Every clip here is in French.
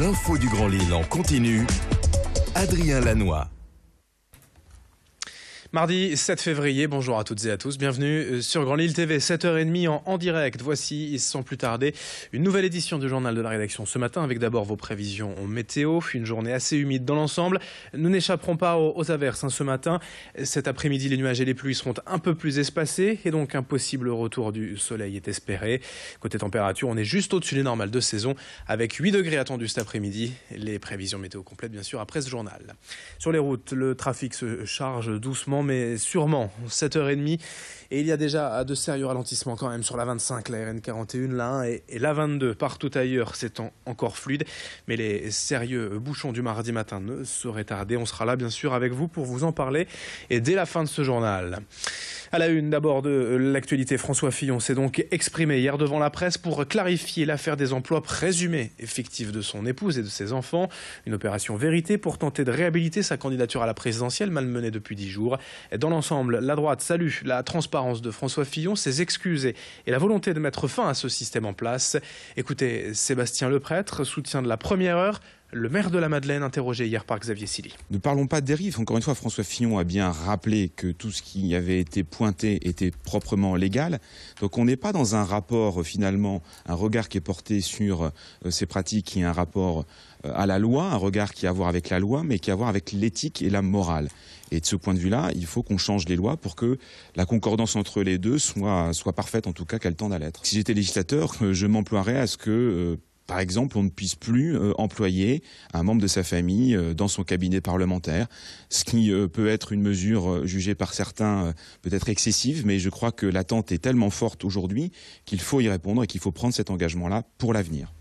L'info du Grand Lille en continu. Adrien Lanois. Mardi 7 février, bonjour à toutes et à tous, bienvenue sur Grand Lille TV, 7h30 en direct. Voici, sans plus tarder, une nouvelle édition du journal de la rédaction ce matin, avec d'abord vos prévisions météo, une journée assez humide dans l'ensemble. Nous n'échapperons pas aux averses ce matin. Cet après-midi, les nuages et les pluies seront un peu plus espacés et donc un possible retour du soleil est espéré. Côté température, on est juste au-dessus des normales de saison, avec 8 degrés attendus cet après-midi. Les prévisions météo complètes, bien sûr, après ce journal. Sur les routes, le trafic se charge doucement, mais sûrement, 7h30. Et il y a déjà de sérieux ralentissements quand même sur la 25, la RN 41, la 1 et la 22. Partout ailleurs, c'est encore fluide. Mais les sérieux bouchons du mardi matin ne sauraient tarder. On sera là, bien sûr, avec vous pour vous en parler. Et dès la fin de ce journal. À la une d'abord de l'actualité, François Fillon s'est donc exprimé hier devant la presse pour clarifier l'affaire des emplois présumés effectifs de son épouse et de ses enfants. Une opération vérité pour tenter de réhabiliter sa candidature à la présidentielle malmenée depuis 10 jours. Dans l'ensemble, la droite salue la transparence de François Fillon, ses excuses et la volonté de mettre fin à ce système en place. Écoutez, Sébastien Leprêtre, soutien de la première heure. Le maire de la Madeleine, interrogé hier par Xavier Silly. Ne parlons pas de dérive. Encore une fois, François Fillon a bien rappelé que tout ce qui avait été pointé était proprement légal. Donc on n'est pas dans un rapport, finalement, un regard qui est porté sur ces pratiques, qui est un rapport à la loi, un regard qui a à voir avec la loi, mais qui a à voir avec l'éthique et la morale. Et de ce point de vue-là, il faut qu'on change les lois pour que la concordance entre les deux soit parfaite, en tout cas qu'elle tende à l'être. Si j'étais législateur, je m'emploierais à ce que... Par exemple, on ne puisse plus employer un membre de sa famille dans son cabinet parlementaire, ce qui peut être une mesure jugée par certains peut-être excessive, mais je crois que l'attente est tellement forte aujourd'hui qu'il faut y répondre et qu'il faut prendre cet engagement-là pour l'avenir.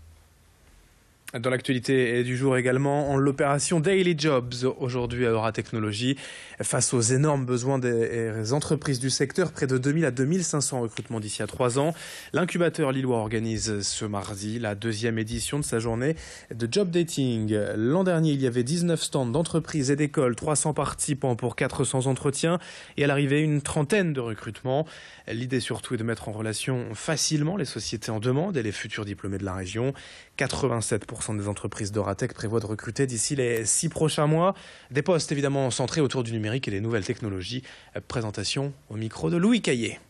Dans l'actualité du jour également, l'opération Daily Jobs, aujourd'hui à Euratechnologies, face aux énormes besoins des entreprises du secteur, près de 2000 à 2500 recrutements d'ici à 3 ans. L'incubateur lillois organise ce mardi la 2e édition de sa journée de job dating. L'an dernier, il y avait 19 stands d'entreprises et d'écoles, 300 participants pour 400 entretiens et à l'arrivée, une trentaine de recrutements. L'idée surtout est de mettre en relation facilement les sociétés en demande et les futurs diplômés de la région. 87% des entreprises d'Euratech prévoient de recruter d'ici les 6 prochains mois. Des postes évidemment centrés autour du numérique et des nouvelles technologies. Présentation au micro de Louis Caillé.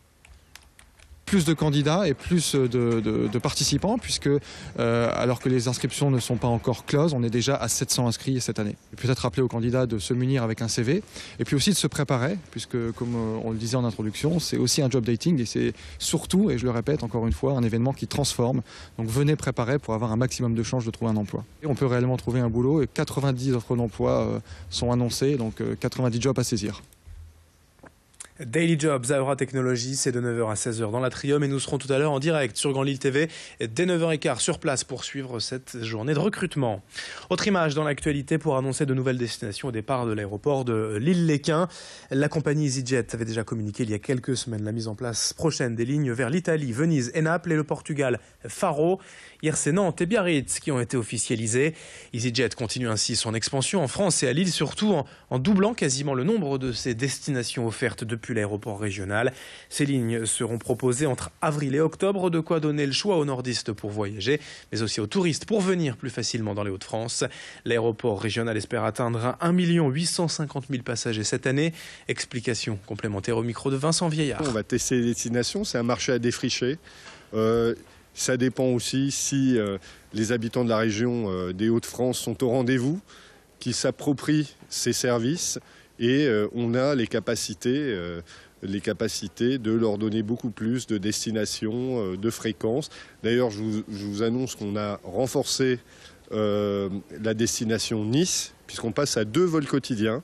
Plus de candidats et plus de participants puisque alors que les inscriptions ne sont pas encore closes, on est déjà à 700 inscrits cette année. Et peut-être rappeler aux candidats de se munir avec un CV et puis aussi de se préparer puisque comme on le disait en introduction, c'est aussi un job dating et c'est surtout, et je le répète encore une fois, un événement qui transforme. Donc venez préparer pour avoir un maximum de chances de trouver un emploi. Et on peut réellement trouver un boulot et 90 offres d'emploi sont annoncées, donc 90 jobs à saisir. Daily Jobs à Euratechnologies, c'est de 9h à 16h dans l'Atrium et nous serons tout à l'heure en direct sur Grand Lille TV dès 9h15 sur place pour suivre cette journée de recrutement. Autre image dans l'actualité pour annoncer de nouvelles destinations au départ de l'aéroport de Lille-Léquin. La compagnie EasyJet avait déjà communiqué il y a quelques semaines la mise en place prochaine des lignes vers l'Italie, Venise et Naples et le Portugal, Faro. Hier, c'est Nantes et Biarritz qui ont été officialisés. EasyJet continue ainsi son expansion en France et à Lille, surtout en doublant quasiment le nombre de ses destinations offertes depuis l'aéroport régional. Ces lignes seront proposées entre avril et octobre, de quoi donner le choix aux nordistes pour voyager, mais aussi aux touristes pour venir plus facilement dans les Hauts-de-France. L'aéroport régional espère atteindre 1 850 000 passagers cette année. Explication complémentaire au micro de Vincent Vieillard. On va tester les destinations, c'est un marché à défricher. Ça dépend aussi si les habitants de la région des Hauts-de-France sont au rendez-vous, qu'ils s'approprient ces services et on a les capacités de leur donner beaucoup plus de destinations, de fréquences. D'ailleurs, je vous annonce qu'on a renforcé la destination Nice, puisqu'on passe à 2 vols quotidiens.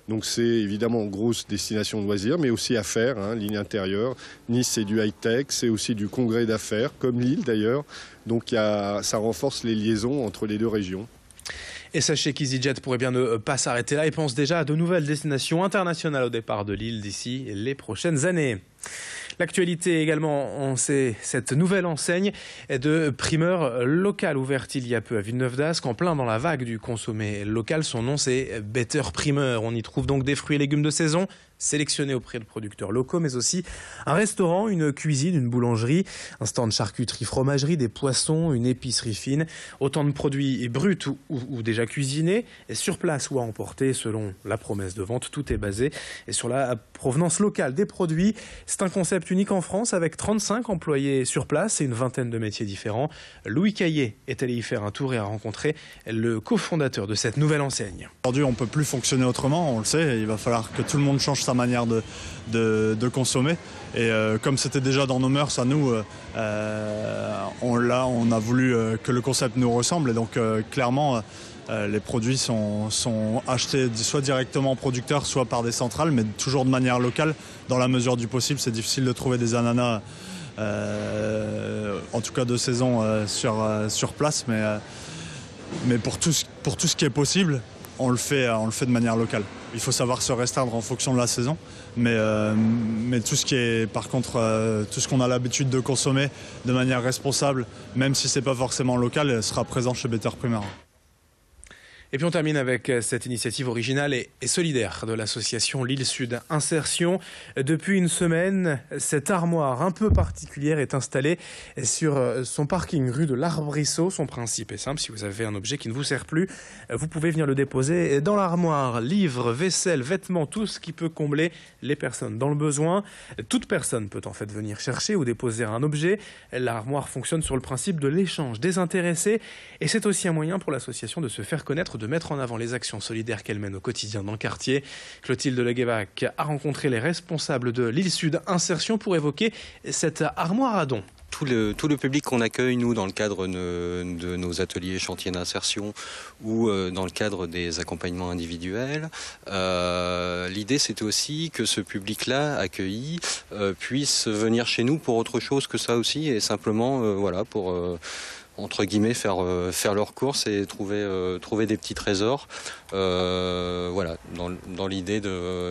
Donc c'est évidemment une grosse destination de loisirs, mais aussi affaires, ligne intérieure. Nice, c'est du high-tech, c'est aussi du congrès d'affaires, comme Lille d'ailleurs. Donc ça renforce les liaisons entre les 2 régions. Et sachez qu'EasyJet pourrait bien ne pas s'arrêter là et pense déjà à de nouvelles destinations internationales au départ de Lille d'ici les prochaines années. L'actualité également, c'est cette nouvelle enseigne de primeur local ouverte il y a peu à Villeneuve-d'Ascq, en plein dans la vague du consommé local. Son nom, c'est Better Primeur. On y trouve donc des fruits et légumes de saison, sélectionnés auprès de producteurs locaux, mais aussi un restaurant, une cuisine, une boulangerie, un stand de charcuterie, fromagerie, des poissons, une épicerie fine. Autant de produits bruts ou déjà cuisinés, et sur place ou à emporter selon la promesse de vente. Tout est basé sur la provenance locale des produits. C'est un concept unique en France avec 35 employés sur place et une vingtaine de métiers différents. Louis Caillé est allé y faire un tour et a rencontré le cofondateur de cette nouvelle enseigne. Aujourd'hui, on ne peut plus fonctionner autrement, on le sait. Il va falloir que tout le monde change sa manière de consommer. Et comme c'était déjà dans nos mœurs à nous, on a voulu que le concept nous ressemble. Et donc clairement, les produits sont achetés soit directement en producteur, soit par des centrales, mais toujours de manière locale. Dans la mesure du possible, c'est difficile de trouver des ananas, en tout cas de saison, sur place. Mais pour tout ce qui est possible, on le fait de manière locale. Il faut savoir se restreindre en fonction de la saison, mais tout ce qui est, par contre, tout ce qu'on a l'habitude de consommer de manière responsable, même si c'est pas forcément local, sera présent chez Better Primera. Et puis on termine avec cette initiative originale et solidaire de l'association Lille Sud Insertion. Depuis une semaine, cette armoire un peu particulière est installée sur son parking rue de l'Arbrisseau. Son principe est simple, si vous avez un objet qui ne vous sert plus, vous pouvez venir le déposer dans l'armoire. Livres, vaisselle, vêtements, tout ce qui peut combler les personnes dans le besoin. Toute personne peut en fait venir chercher ou déposer un objet. L'armoire fonctionne sur le principe de l'échange désintéressé et c'est aussi un moyen pour l'association de se faire connaître, de mettre en avant les actions solidaires qu'elle mène au quotidien dans le quartier. Clotilde Leguévac a rencontré les responsables de Lille Sud Insertion pour évoquer cette armoire à dons. Tout le public qu'on accueille, nous, dans le cadre de nos ateliers chantiers d'insertion ou dans le cadre des accompagnements individuels, l'idée c'était aussi que ce public-là accueilli puisse venir chez nous pour autre chose que ça aussi, et simplement pour entre guillemets faire leurs courses et trouver des petits trésors, dans l'idée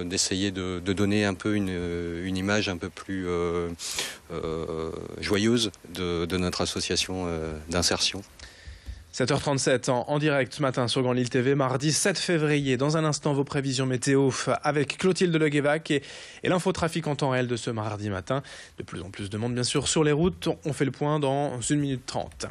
d'essayer de donner un peu une image un peu plus joyeuse de notre association d'insertion. 7h37 en direct ce matin sur Grand Lille TV, mardi 7 février. Dans un instant, vos prévisions météo avec Clotilde Leguévac et l'infotrafic en temps réel de ce mardi matin. De plus en plus de monde, bien sûr, sur les routes. On fait le point dans 1 minute 30.